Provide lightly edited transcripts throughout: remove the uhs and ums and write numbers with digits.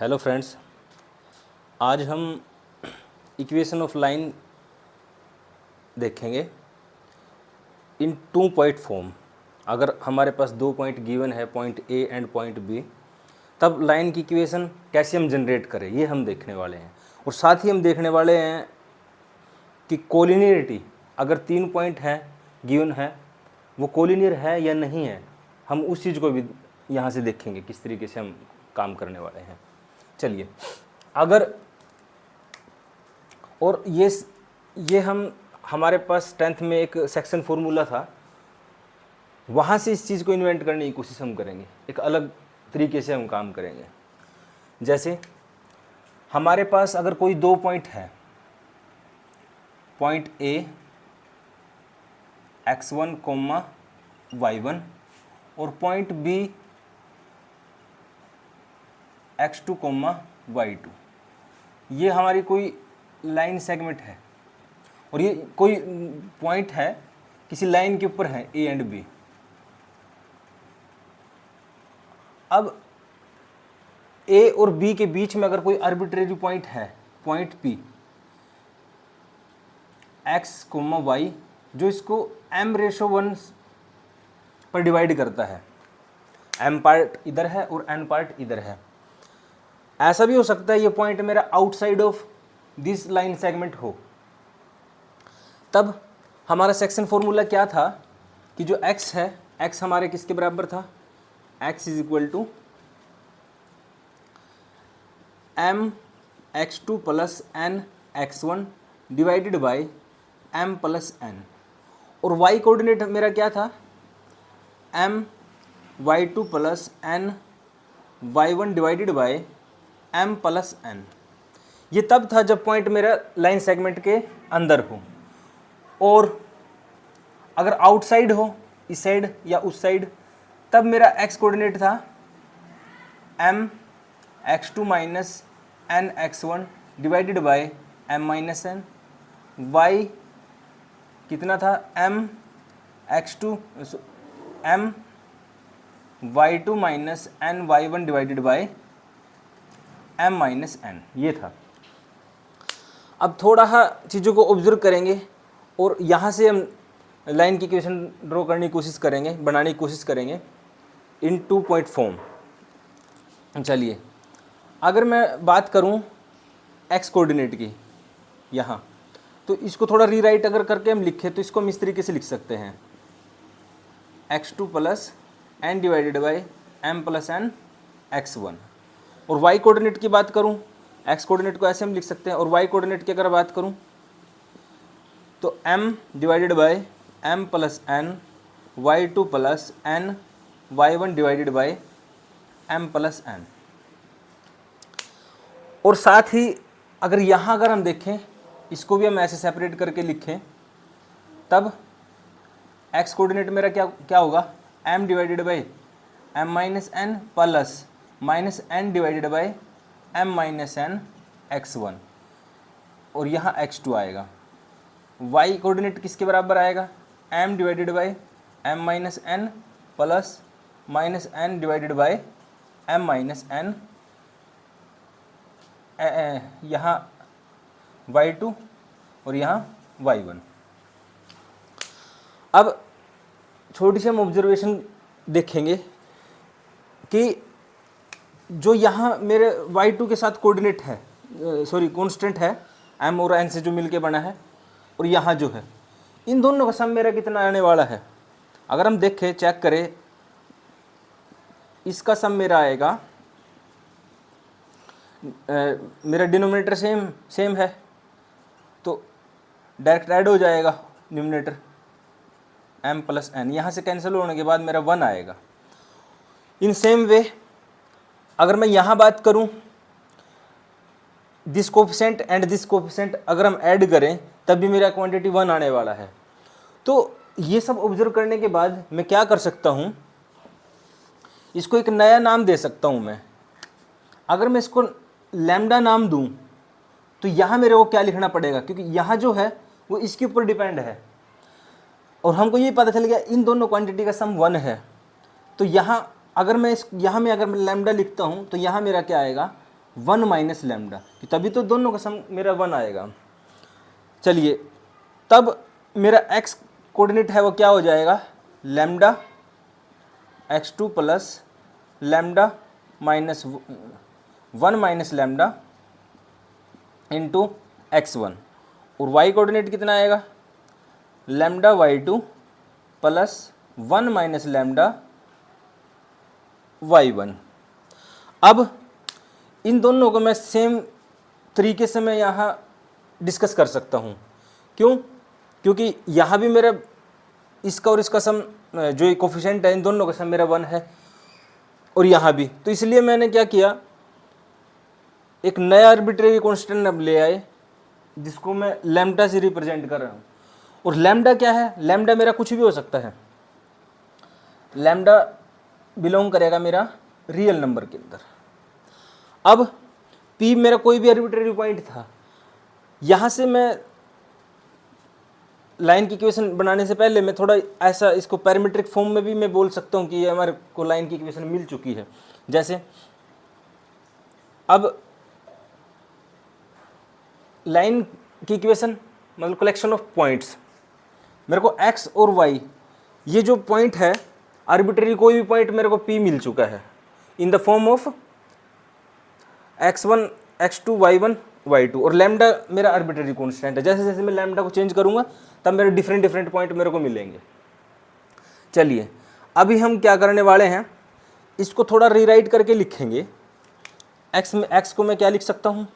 Hello friends, आज हम equation of line देखेंगे इन 2 पॉइंट फॉर्म। अगर हमारे पास 2 पॉइंट गिवन है, point A and point B, तब लाइन की इक्वेशन कैसे हम जनरेट करें, ये हम देखने वाले हैं। और साथ ही हम देखने वाले हैं कि कोलिनियरिटी, अगर 3 पॉइंट हैं गिवन है, वो कोलिनियर है या नहीं है, हम उस चीज़ को भी यहाँ से देखेंगे किस तरीके से हम काम करने वाले हैं। चलिए, अगर और ये हमारे पास 10th में एक सेक्शन फॉर्मूला था, वहाँ से इस चीज़ को इन्वेंट करने की कोशिश हम करेंगे, एक अलग तरीके से हम काम करेंगे। जैसे हमारे पास अगर कोई 2 पॉइंट है, पॉइंट ए x1, y1 और पॉइंट बी x2, y2, ये हमारी कोई लाइन सेगमेंट है और ये कोई पॉइंट है किसी लाइन के ऊपर है ए एंड बी। अब ए और बी के बीच में अगर कोई आर्बिट्रेरी पॉइंट है, पॉइंट पी x, y, जो इसको m/1 पर डिवाइड करता है, m पार्ट इधर है और n पार्ट इधर है। ऐसा भी हो सकता है ये पॉइंट मेरा outside of this line segment हो। तब हमारा सेक्शन फॉर्मूला क्या था कि जो x है, x हमारे किसके बराबर था, x is equal to mx2 plus nx1 divided by m plus n, और y कोऑर्डिनेट मेरा क्या था, my2 plus ny1 divided by m plus n। ये तब था जब पॉइंट मेरा लाइन सेगमेंट के अंदर हो, और अगर आउटसाइड हो, इस साइड या उस साइड, तब मेरा x कोऑर्डिनेट था mx2 minus nx1 divided by m minus n। y कितना था, my2 minus ny1 divided by m minus n, ये था। अब थोड़ा चीज़ों को ऑब्जर्व करेंगे और यहाँ से हम लाइन की इक्वेशन ड्रॉ करने की कोशिश करेंगे, बनाने की कोशिश करेंगे इन 2 पॉइंट फॉर्म। चलिए, अगर मैं बात करूँ x कोऑर्डिनेट की यहाँ, तो इसको थोड़ा रीराइट अगर करके हम लिखें तो इसको हम इस तरीके से लिख सकते हैं, x2 plus n divided by m plus n x1। और y कोऑर्डिनेट की बात करूं, x कोऑर्डिनेट को ऐसे हम लिख सकते हैं, और y कोऑर्डिनेट की अगर बात करूं तो m divided by m plus n y2 plus n y1 divided by m plus n। और साथ ही अगर यहाँ अगर हम देखें, इसको भी हम ऐसे सेपरेट करके लिखें, तब x कोऑर्डिनेट मेरा क्या होगा, m divided by m minus n plus minus n divided by m minus n x1, और यहाँ x2 आएगा। y कोऑर्डिनेट किसके बराबर आएगा, m divided by m minus n plus minus n divided by m minus n, यहाँ y2 और यहाँ y1। अब छोटी सी हम ऑब्जर्वेशन देखेंगे कि जो यहाँ मेरे y2 के साथ कोऑर्डिनेट है, कांस्टेंट है, m और n से जो मिलके बना है, और यहाँ जो है, इन दोनों का सम मेरा कितना आने वाला है। अगर हम देखें, चेक करें, इसका सम मेरा आएगा, मेरा डिनोमिनेटर सेम है तो डायरेक्ट ऐड हो जाएगा न्यूमरेटर m प्लस n, यहाँ से कैंसिल होने के बाद मेरा 1 आएगा। इन सेम वे अगर मैं यहाँ बात करूँ, this coefficient and this coefficient अगर हम ऐड करें तब भी मेरा क्वांटिटी 1 आने वाला है। तो ये सब ऑब्जर्व करने के बाद मैं क्या कर सकता हूँ, इसको एक नया नाम दे सकता हूँ मैं। अगर मैं इसको लैम्डा नाम दूँ तो यहाँ मेरे को क्या लिखना पड़ेगा, क्योंकि यहाँ जो है वो इसके ऊपर डिपेंड है, और हमको ये पता चल गया इन दोनों क्वांटिटी का सम 1 है। तो यहाँ अगर मैं अगर मैं लैम्डा लिखता हूँ तो यहाँ मेरा क्या आएगा, 1 माइनस लैम्डा, कि तभी तो दोनों का सम मेरा 1 आएगा। चलिए, तब मेरा x कोऑर्डिनेट है वो क्या हो जाएगा, lambda x2 plus lambda minus 1 minus lambda into x1, और y कोऑर्डिनेट कितना आएगा, lambda y2 plus 1 minus lambda y1। अब इन दोनों को मैं सेम तरीके से मैं यहाँ डिस्कस कर सकता हूँ। क्यों? क्योंकि यहाँ भी मेरा इसका और इसका सम जो कोफिशिएंट है इन दोनों का सम मेरा 1 है, और यहाँ भी, तो इसलिए मैंने क्या किया, एक नया आर्बिट्रेरी कांस्टेंट अब ले आए जिसको मैं लैम्डा से रिप्रेजेंट कर रहा हूँ। और लैम्डा क्या है, लैम्डा मेरा कुछ भी हो सकता है, लैम्डा बिलोंग करेगा मेरा रियल नंबर के अंदर। अब P मेरा कोई भी आर्बिट्रेरी पॉइंट था, यहाँ से मैं लाइन की इक्वेशन बनाने से पहले मैं थोड़ा ऐसा इसको पैरामीट्रिक फॉर्म में भी मैं बोल सकता हूँ कि ये हमारे को लाइन की इक्वेशन मिल चुकी है। जैसे अब लाइन की इक्वेशन मतलब कलेक्शन ऑफ पॉइंट्स, मेरे को x और y ये जो पॉइंट है आर्बिट्रेरी कोई भी पॉइंट मेरे को P मिल चुका है in the form of x1 x2 y1 y2, और लैम्डा मेरा आर्बिट्रेरी कांस्टेंट है। जैसे जैसे मैं लैम्डा को चेंज करूंगा तब मेरे डिफरेंट डिफरेंट पॉइंट मेरे को मिलेंगे। चलिए, अभी हम क्या करने वाले हैं, इसको थोड़ा रीराइट करके लिखेंगे। x को मैं क्या लिख सकता हूँ,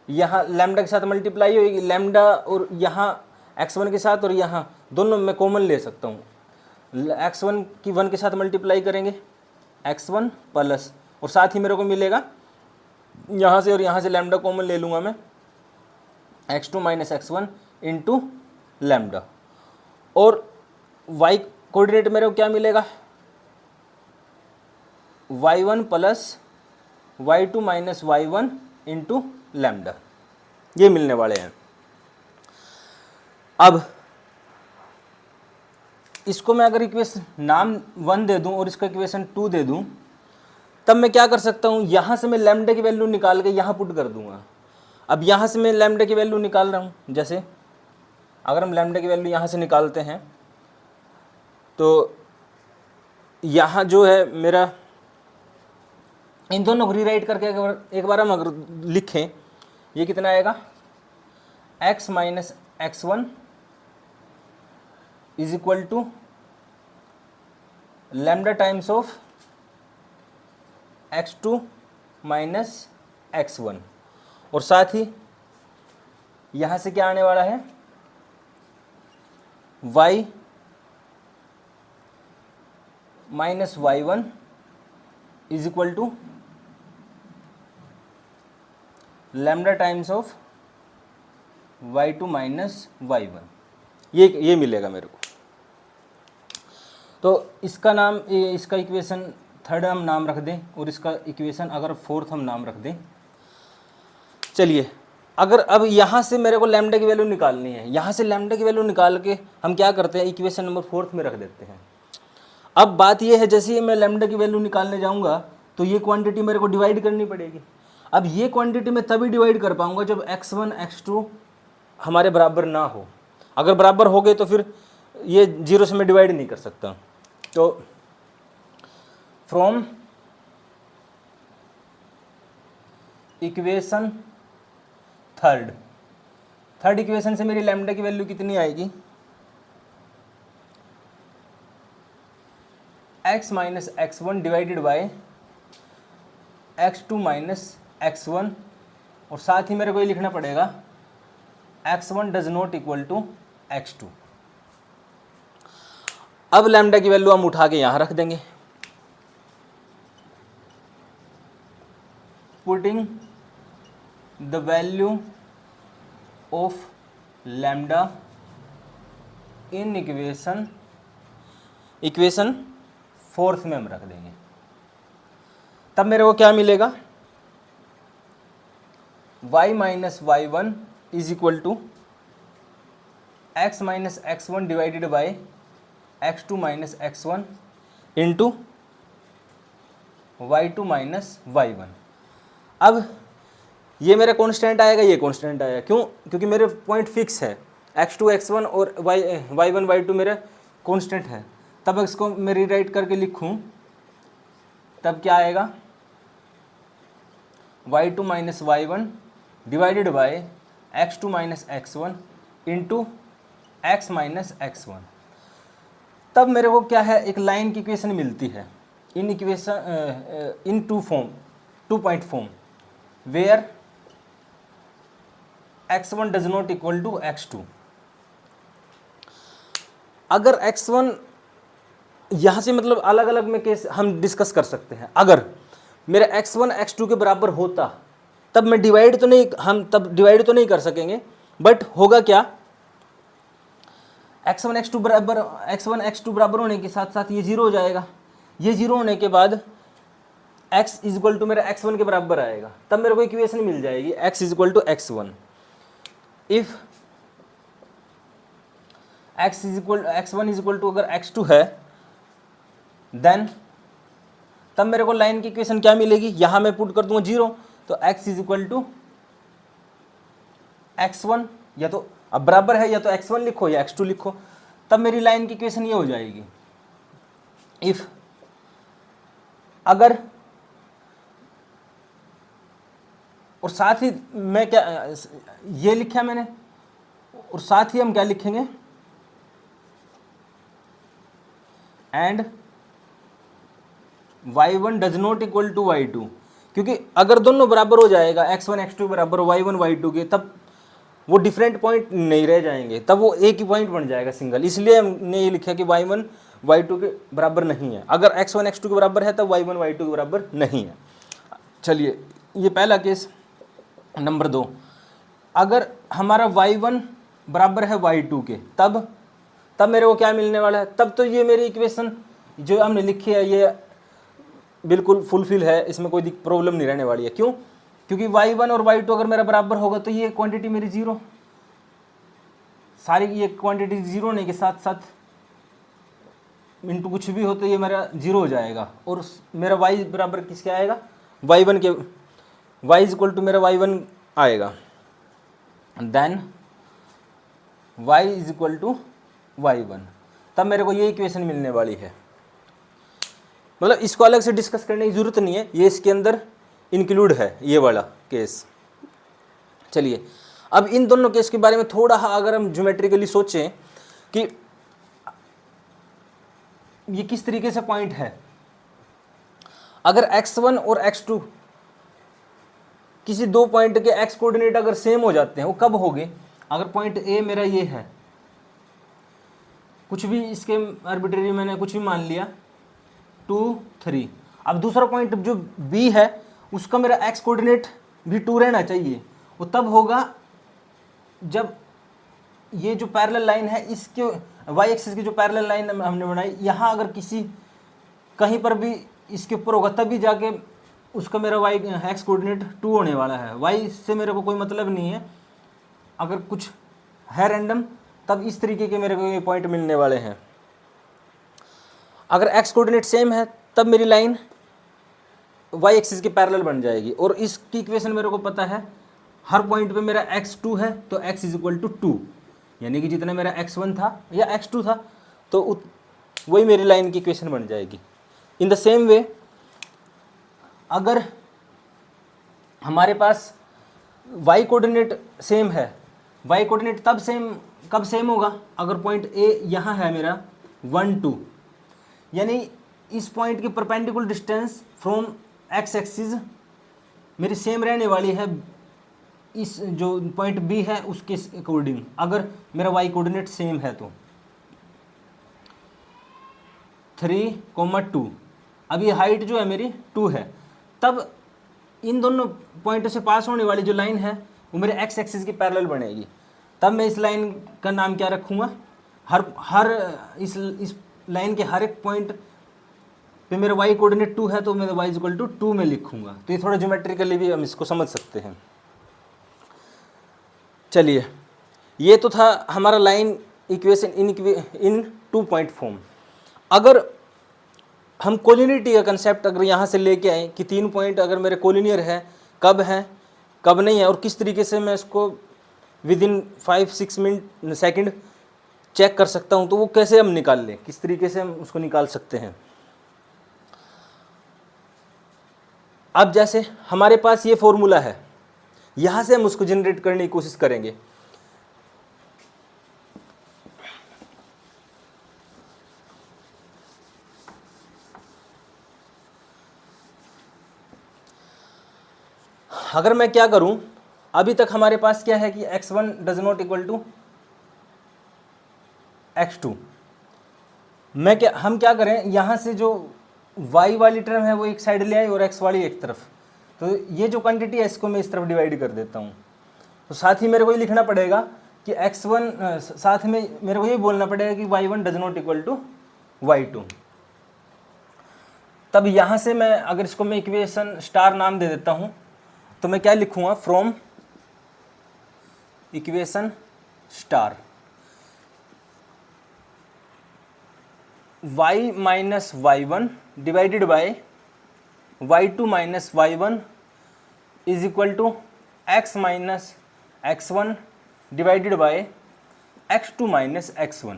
यहाँ लैम्डा के साथ मल्टीप्लाई होगी लैम्डा, और यहाँ x1 के साथ, और यहाँ दोनों में कॉमन ले सकता हूँ। x1 की 1 के साथ मल्टीप्लाई करेंगे x1 प्लस, और साथ ही मेरे को मिलेगा यहाँ से और यहाँ से लैम्डा कॉमन ले लूँगा मैं, x2 minus x1 into lambda, और y कोऑर्डिनेट मेरे को क्या मिलेगा, y1 plus y2 minus y1 into lambda, ये मिलने वाले हैं। अब इसको मैं अगर इक्वेशन नाम 1 दे दूं और इसका इक्वेशन 2 दे दूं, तब मैं क्या कर सकता हूं, यहां से मैं लैम्डा की वैल्यू निकाल के यहां पुट कर दूंगा। अब यहां से मैं लैम्डा की वैल्यू निकाल रहा हूं, जैसे अगर हम लैम्डा की वैल्यू यहां से निकालते हैं तो यहां जो है मेरा, इन दोनों को रीराइट करके एक बार हम अगर लिखें, ये कितना आएगा, x minus x1 is equal to lambda times of x2 minus x1, और साथ ही यहाँ से क्या आने वाला है, y minus y1 is equal to lambda times of y2 minus y1, ये मिलेगा मेरे को। तो इसका नाम, इसका इक्वेशन 3rd हम नाम रख दें, और इसका इक्वेशन अगर 4th हम नाम रख दें। चलिए, अगर अब यहाँ से मेरे को लैम्डा की वैल्यू निकालनी है, यहाँ से लैम्डा की वैल्यू निकाल के हम क्या करते हैं, इक्वेशन नंबर 4th में रख देते हैं। अब बात ये है, जैसे ही मैं लैम्डा की वैल्यू निकालने जाऊँगा तो ये क्वांटिटी मेरे को डिवाइड करनी पड़ेगी। अब ये क्वांटिटी मैं तभी डिवाइड कर पाऊँगा जब x1 x2 हमारे बराबर ना हो। अगर बराबर हो गए तो फिर ये 0 से मैं डिवाइड नहीं कर सकता। तो फ्रॉम इक्वेशन 3rd इक्वेशन से मेरी लैम्डा की वैल्यू कितनी आएगी, x minus x1 divided by x2 minus x1, और साथ ही मेरे को ये लिखना पड़ेगा x1 does not equal to x2। अब लैम्डा की वैल्यू हम उठा के यहाँ रख देंगे, putting the value of lambda in equation 4th में हम रख देंगे। तब मेरे को क्या मिलेगा, y minus y1 is equal to x minus x1 divided by x2 minus x1 into y2 minus y1। अब ये मेरा कांस्टेंट आएगा, ये कांस्टेंट आएगा, क्यों? क्योंकि मेरे पॉइंट फिक्स है, x2 x1 और y1 y2 मेरा कांस्टेंट है। तब इसको मैं रीराइट करके लिखूं, तब क्या आएगा, y2 minus y1 divided by x2 minus x1 into x minus x1। तब मेरे को क्या है, एक लाइन की इक्वेशन मिलती है in equation in two point form where x1 does not equal to x2। अगर x1 यहाँ से मतलब अलग अलग में केस हम डिस्कस कर सकते हैं। अगर मेरा x1 x2 के बराबर होता तब मैं डिवाइड तो नहीं, हम तब डिवाइड तो नहीं कर सकेंगे, बट होगा क्या, x1 x2 बराबर होने के साथ साथ ये जीरो हो जाएगा। ये जीरो होने के बाद x इज इक्वल टू मेरा x1 के बराबर आएगा, तब मेरे को इक्वेशन मिल जाएगी x is equal to x1। If x1 is equal to अगर x2 है, देन तब मेरे को लाइन की इक्वेशन क्या मिलेगी, यहां मैं पुट कर दूंगा जीरो, तो x is equal to x1, या तो अब बराबर है, या तो x1 लिखो या x2 लिखो, तब मेरी लाइन की इक्वेशन ये हो जाएगी। इफ अगर, और साथ ही मैं क्या ये लिखा मैंने, और साथ ही हम क्या लिखेंगे, and y1 does not equal to y2, क्योंकि अगर दोनों बराबर हो जाएगा, x1 x2 बराबर y1 y2 के, तब वो डिफरेंट पॉइंट नहीं रह जाएंगे, तब वो एक ही पॉइंट बन जाएगा सिंगल। इसलिए हमने ये लिखा कि y1 y2 के बराबर नहीं है। अगर x1 x2 के बराबर है तब y1 y2 के बराबर नहीं है। चलिए, ये पहला केस। नंबर 2, अगर हमारा y1 बराबर है y2 के, तब मेरे को क्या मिलने वाला है, तब तो ये मेरी इक्वेशन जो हमने लिखी है ये बिल्कुल फुलफिल है, इसमें कोई प्रॉब्लम नहीं रहने वाली है। क्यों? क्योंकि y1 और y2 अगर मेरा बराबर होगा तो ये क्वांटिटी मेरी जीरो, सारी ये क्वांटिटी जीरो होने के साथ साथ इंटू कुछ भी हो तो ये मेरा जीरो हो जाएगा, और मेरा y बराबर किसके आएगा, y1 के, y इज इक्वल टू मेरा y1 आएगा, then y is equal to y1, तब मेरे को ये इक्वेशन मिलने वाली है। मतलब इसको अलग से डिस्कस करने की जरूरत नहीं है, ये इसके अंदर इंक्लूड है, ये वाला केस। चलिए, अब इन दोनों केस के बारे में थोड़ा अगर हम ज्योमेट्रिकली सोचें कि ये किस तरीके से पॉइंट है। अगर x1 और x2 किसी दो पॉइंट के x कोऑर्डिनेट अगर सेम हो जाते हैं, वो कब होंगे, अगर पॉइंट A मेरा ये है, कुछ भी इसके आर्बिट्रेरी मैंने कुछ भी मान लिया 2 3, अब दूसरा पॉइंट जो B है उसका मेरा x कोऑर्डिनेट भी 2 रहना चाहिए। वो तब होगा जब ये जो पैरेलल लाइन है, इसके y एक्सिस की जो पैरेलल लाइन हमने बनाई, यहाँ अगर किसी कहीं पर भी इसके ऊपर होगा, तभी जाके उसका मेरा y x कोऑर्डिनेट 2 होने वाला है। y से मेरे को कोई मतलब नहीं है, अगर कुछ है रैंडम तब इस तरीके के मेरे को ये पॉइंट मिलने वाले हैं। अगर x कोऑर्डिनेट सेम है तब मेरी लाइन y एक्सिस की पैरेलल बन जाएगी, और इसकी इक्वेशन मेरे को पता है, हर पॉइंट पे मेरा x2 है तो x इज इक्वल टू 2, यानी कि जितना मेरा x1 था या x2 था तो वही मेरी लाइन की इक्वेशन बन जाएगी। इन द सेम वे, अगर हमारे पास y कोऑर्डिनेट सेम है, y कोऑर्डिनेट कब सेम होगा, अगर पॉइंट A यहाँ है मेरा 1 2, यानी इस पॉइंट की perpendicular distance from x axis मेरी सेम रहने वाली है इस जो पॉइंट B है उसके अकॉर्डिंग, अगर मेरा y कोऑर्डिनेट सेम है तो 3, 2, अब ये हाइट जो है मेरी 2 है, तब इन दोनों पॉइंटों से पास होने वाली जो लाइन है वो मेरे x एक्सिस की पैरेलल बनेगी। तब मैं इस लाइन का नाम क्या रखूँगा, हर इस लाइन के हर एक पॉइंट पे मेरा y कोऑर्डिनेट 2 है तो मैं y इक्वल टू 2 में लिखूँगा। तो ये थोड़ा ज्योमेट्रिकली भी हम इसको समझ सकते हैं। चलिए, ये तो था हमारा line equation in 2 point form. अगर हम कोलिनिटी का कंसेप्ट अगर यहाँ से लेके आए कि 3 पॉइंट अगर मेरे कोलिनियर है कब नहीं है, और किस तरीके से मैं इसको within 5-6 minute second check कर सकता हूँ, तो वो कैसे हम निकाल लें, किस तरीके से हम उसको निकाल सकते हैं। अब जैसे हमारे पास ये फॉर्मूला है, यहाँ से हम उसको जनरेट करने की कोशिश करेंगे। अगर मैं क्या करूं, अभी तक हमारे पास क्या है कि x1 does not equal to x2। हम क्या करें, यहाँ से जो y वाली टर्म है वो एक साइड ले आए और x वाली एक तरफ, तो ये जो क्वांटिटी है इसको मैं इस तरफ डिवाइड कर देता हूँ। तो साथ ही मेरे को ये लिखना पड़ेगा कि x1, साथ में मेरे को ये बोलना पड़ेगा कि y1 does not equal to y2। तब यहाँ से मैं अगर इसको मैं इक्वेशन स्टार नाम दे देता हूँ, तो मैं क्या लिखूँगा, from equation star y minus y1 divided by y2 minus y1 is equal to x minus x1 divided by x2 minus x1।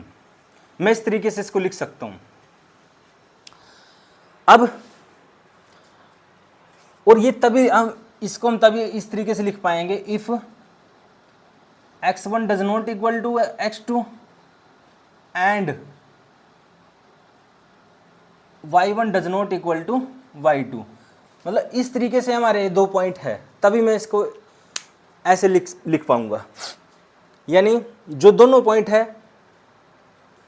मैं इस तरीके से इसको लिख सकता हूँ। अब और ये तभी हम तभी इस तरीके से लिख पाएंगे, if x1 does not equal to x2 and y1 does not equal to y2। मतलब इस तरीके से हमारे 2 पॉइंट है, तभी मैं इसको ऐसे लिख पाऊंगा। यानी जो दोनों पॉइंट है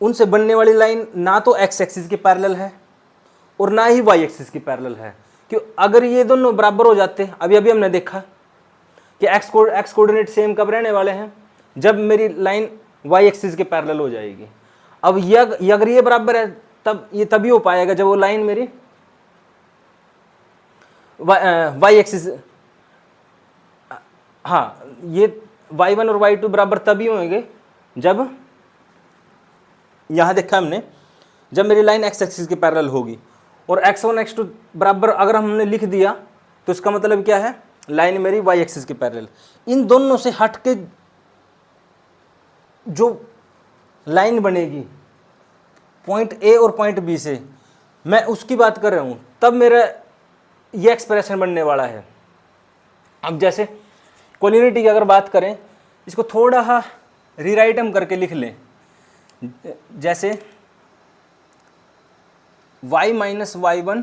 उनसे बनने वाली लाइन ना तो x एक्सिस के पैरेलल है और ना ही y एक्सिस के पैरेलल है। क्यों, अगर ये दोनों बराबर हो जाते, अभी अभी हमने देखा कि x कोऑर्डिनेट सेम कब रहने वाले हैं, जब मेरी लाइन y एक्सिस के पैरेलल हो जाएगी। अब ये अगर ये बराबर है तब ये तभी हो पाएगा जब वो लाइन मेरी y एक्सिस, हाँ, ये y1 और y2 बराबर तभी होंगे जब, यहाँ देखा हमने, जब मेरी लाइन x एक्सिस के पैरेलल होगी। और x1 x2 बराबर अगर हमने लिख दिया तो इसका मतलब क्या है, लाइन मेरी y एक्सिस के पैरेलल। इन दोनों से हट के जो लाइन बनेगी पॉइंट A और पॉइंट B से, मैं उसकी बात कर रहा हूँ, तब मेरा ये एक्सप्रेशन बनने वाला है। अब जैसे कोलिनिटी की अगर बात करें, इसको थोड़ा रीराइट हम करके लिख लें, जैसे y माइनस y1,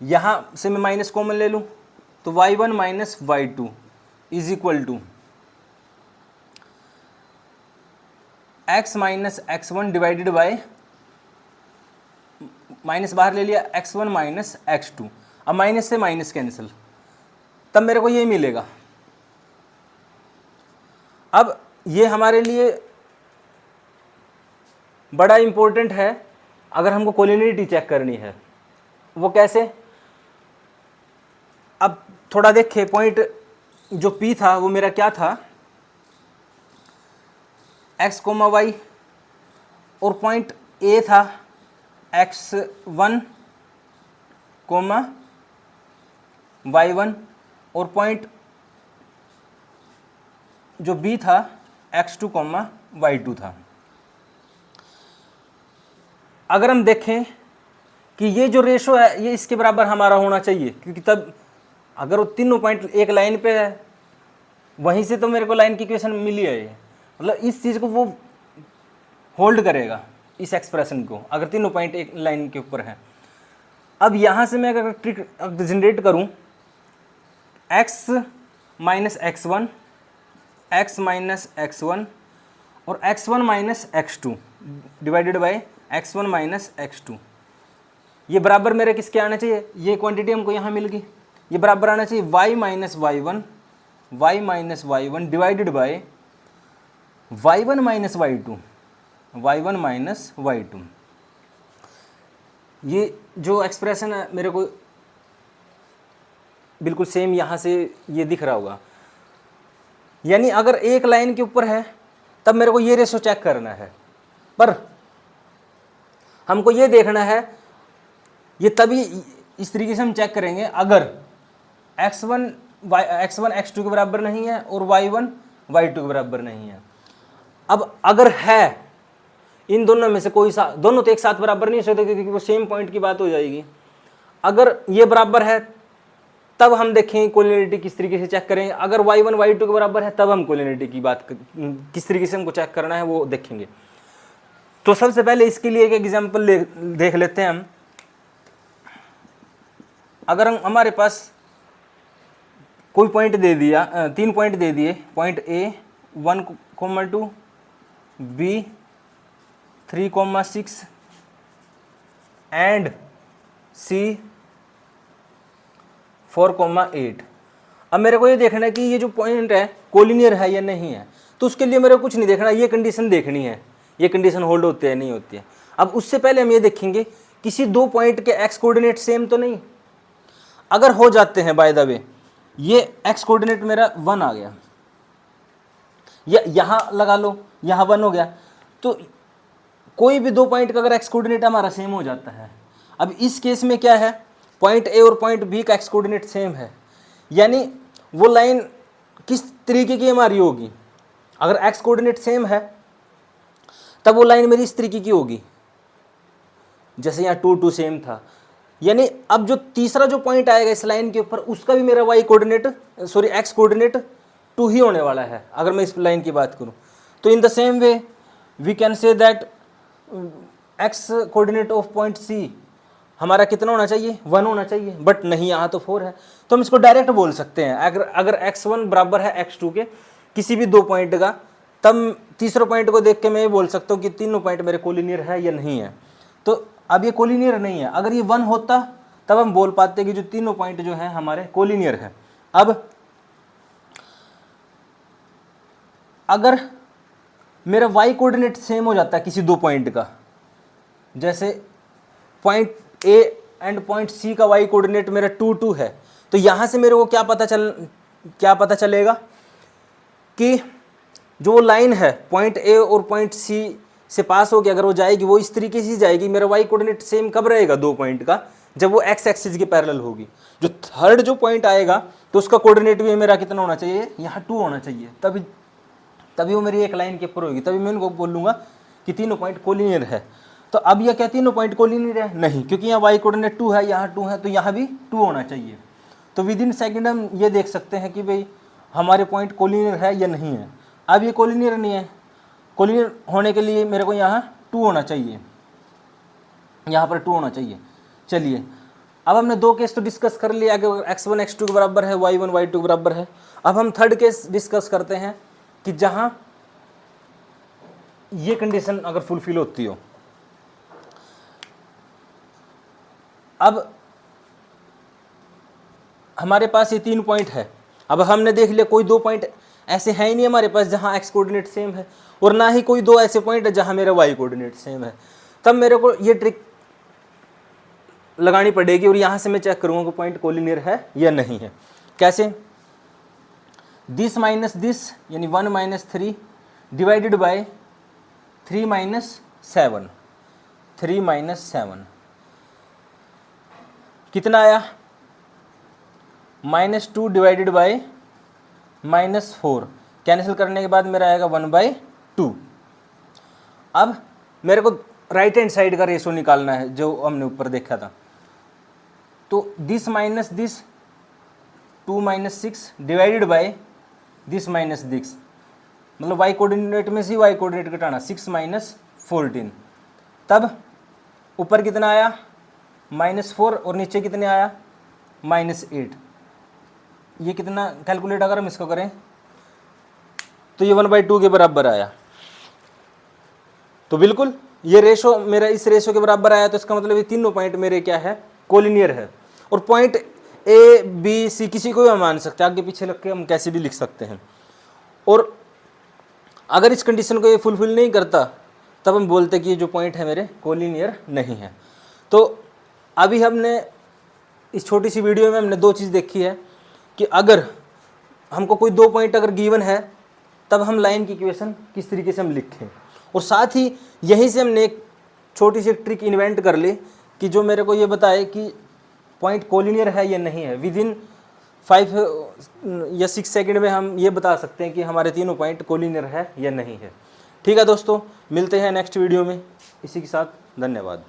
यहाँ से मैं माइनस कॉमन ले लूँ तो y1 minus y2 is equal to x minus x1 divided by, minus बाहर ले लिया, x1 माइनस x2। अब माइनस से माइनस कैंसिल, तब मेरे को ये मिलेगा। अब ये हमारे लिए बड़ा इंपॉर्टेंट है अगर हमको कोलिनिटी चेक करनी है। वो कैसे, अब थोड़ा देखें, पॉइंट जो P था वो मेरा क्या था, x कोमा वाई, और पॉइंट A था x1 कोमा y1, और पॉइंट जो B था x2 कोमा y2 था। अगर हम देखें कि ये जो रेशो है ये इसके बराबर हमारा होना चाहिए, क्योंकि तब अगर वो तीनों पॉइंट एक लाइन पे है, वहीं से तो मेरे को लाइन की इक्वेशन मिली है। ये मतलब इस चीज़ को वो होल्ड करेगा, इस एक्सप्रेशन को, अगर तीनों पॉइंट एक लाइन के ऊपर है। अब यहाँ से मैं अगर ट्रिक जनरेट करूँ, x minus x1, x minus x1 और x1 minus x2 divided by x1 minus x2, ये बराबर मेरे किसके आना चाहिए, ये क्वांटिटी हमको यहाँ मिल गई, ये बराबर आना चाहिए y minus y1 divided bye y1 minus y2। ये जो एक्सप्रेशन है मेरे को बिल्कुल सेम यहाँ से ये दिख रहा होगा। यानी अगर एक लाइन के ऊपर है तब मेरे को ये रेशो चेक करना है, पर हमको ये देखना है ये तभी इस तरीके से हम चेक करेंगे अगर x1 x2 के बराबर नहीं है और y1 y2 के बराबर नहीं है। अब अगर है इन दोनों में से कोई सा, दोनों तो एक साथ बराबर नहीं हो सकते क्योंकि वो सेम पॉइंट की बात हो जाएगी। अगर ये बराबर है तब हम देखेंगे कोलिनियरिटी किस तरीके से चेक करेंगे। अगर y1 y2 के बराबर है तब हम कोलिनियरिटी की बात किस तरीके से हमको चेक करना है वो देखेंगे। तो सबसे पहले इसके लिए एक एग्जांपल देख लेते हैं हम। अगर हमारे पास कोई पॉइंट दे दिया, 3 पॉइंट दे दिए, point A 1,2, B 3,6 and C 4,8। अब मेरे को ये देखना है कि ये जो पॉइंट है कोलिनियर है या नहीं है। तो उसके लिए मेरे को कुछ नहीं देखना, ये कंडीशन देखनी है, ये कंडीशन होल्ड होती है नहीं होती है। अब उससे पहले हम ये देखेंगे किसी दो पॉइंट के एक्स कोऑर्डिनेट सेम तो नहीं। अगर हो जाते हैं, बाय द वे ये एक्स कोऑर्डिनेट मेरा 1 आ गया, या यहां लगा लो, यहां 1 हो गया, तो कोई भी दो पॉइंट का अगर एक्स कोऑर्डिनेट हमारा सेम हो जाता है। अब इस केस में क्या है, पॉइंट ए और पॉइंट बी का एक्स कोऑर्डिनेट सेम है, यानी वो लाइन किस तरीके की हमारी होगी। अगर एक्स कोऑर्डिनेट सेम है तब वो लाइन मेरी इस तरीके की होगी, जैसे यहाँ 2 2 सेम था। यानी अब जो तीसरा जो पॉइंट आएगा इस लाइन के ऊपर, उसका भी मेरा वाई कोऑर्डिनेट एक्स कोऑर्डिनेट 2 ही होने वाला है, अगर मैं इस लाइन की बात करूं। तो in the same way we can say that x coordinate of point C हमारा कितना होना चाहिए, 1 होना चाहिए, बट नहीं, यहाँ तो 4 है। तो हम इसको डायरेक्ट बोल सकते हैं, अगर x1 बराबर है x2 के किसी भी दो पॉइंट का, तब तीसरे पॉइंट को देख के मैं ये बोल सकता हूँ कि तीनों पॉइंट मेरे कोलिनियर है या नहीं है। तो अब ये कोलिनियर नहीं है, अगर ये 1 होता तब हम बोल पाते कि जो तीनों पॉइंट जो है हमारे कोलिनियर है। अब अगर मेरा y कोऑर्डिनेट सेम हो जाता है किसी दो पॉइंट का, जैसे point A and point C का y कोऑर्डिनेट मेरा 2 2 है, तो यहाँ से मेरे को क्या पता चलेगा कि जो लाइन है पॉइंट A और पॉइंट C से पास होगी, अगर वो जाएगी वो इस तरीके से जाएगी। मेरा y कोऑर्डिनेट सेम कब रहेगा दो पॉइंट का, जब वो x एक्सिस के पैरेलल होगी। जो थर्ड जो पॉइंट आएगा तो उसका कोऑर्डिनेट भी मेरा कितना होना चाहिए, यहाँ 2 होना चाहिए, तभी वो मेरी एक लाइन के ऊपर होगी, तभी मैं उनको बोलूँगा कि तीनों पॉइंट कोलिनियर है। तो अब यह क्या तीनों पॉइंट कोलिनियर है? नहीं, क्योंकि यहाँ y कोऑर्डिनेट 2 है, यहाँ 2 है, तो यहाँ भी 2 होना चाहिए। तो विद इन सेकेंड हम ये देख सकते हैं कि भाई हमारे पॉइंट कोलिनियर है या नहीं है। अब ये कोलिनियर नहीं है, कोलिनियर होने के लिए मेरे को यहाँ 2 होना चाहिए, यहाँ पर 2 होना चाहिए। चलिए, अब हमने दो केस तो डिस्कस कर लिया कि x1 x2 के बराबर है, y1 y2 के बराबर है। अब हम थर्ड केस डिस्कस करते हैं कि जहाँ ये कंडीशन अगर फुलफिल होती हो। अब हमारे पास ये 3 पॉइंट है। अब हमने देख लिया कोई दो पॉइंट ऐसे हैं ही नहीं हमारे पास जहाँ एक्स कोऑर्डिनेट सेम है, और ना ही कोई दो ऐसे पॉइंट है जहाँ मेरा वाई कोऑर्डिनेट सेम है। तब मेरे को ये ट्रिक लगानी पड़ेगी और यहाँ से मैं चेक करूँगा कि पॉइंट कोलिनियर है या नहीं है। कैसे? दिस माइनस दिस यानी 1 - 3 डिवाइडेड बाय 3 - 7, 3 - 7 कितना आया, -2 डिवाइडेड बाय -4, कैंसिल करने के बाद मेरा आएगा 1/2। अब मेरे को राइट हैंड साइड का रेशो निकालना है जो हमने ऊपर देखा था। तो this minus this 2 - 6 divided by this minus this, मतलब वाई कोऑर्डिनेट में से वाई कोऑर्डिनेट घटाना, 6 - 14। तब ऊपर कितना आया, -4, और नीचे कितने आया, -8। ये कितना कैलकुलेट अगर हम इसको करें तो ये 1/2 के बराबर आया। तो बिल्कुल ये रेशो मेरा इस रेशो के बराबर आया, तो इसका मतलब ये तीनों पॉइंट मेरे क्या है, कोलिनियर है। और पॉइंट A B C किसी को भी हम मान सकते हैं, आगे पीछे लग के हम कैसे भी लिख सकते हैं। और अगर इस कंडीशन को ये फुलफिल नहीं करता तब हम बोलते कि ये जो पॉइंट है मेरे कोलिनियर नहीं है। तो अभी हमने इस छोटी सी वीडियो में हमने दो चीज़ देखी है कि अगर हमको कोई दो पॉइंट अगर गिवन है तब हम लाइन की इक्वेशन किस तरीके से हम लिखें, और साथ ही यहीं से हमने एक छोटी सी ट्रिक इन्वेंट कर ली कि जो मेरे को ये बताए कि पॉइंट कोलिनियर है या नहीं है। विद इन 5 या 6 सेकंड में हम ये बता सकते हैं कि हमारे तीनों पॉइंट कोलिनियर है या नहीं है। ठीक है दोस्तों, मिलते हैं नेक्स्ट वीडियो में। इसी के साथ धन्यवाद।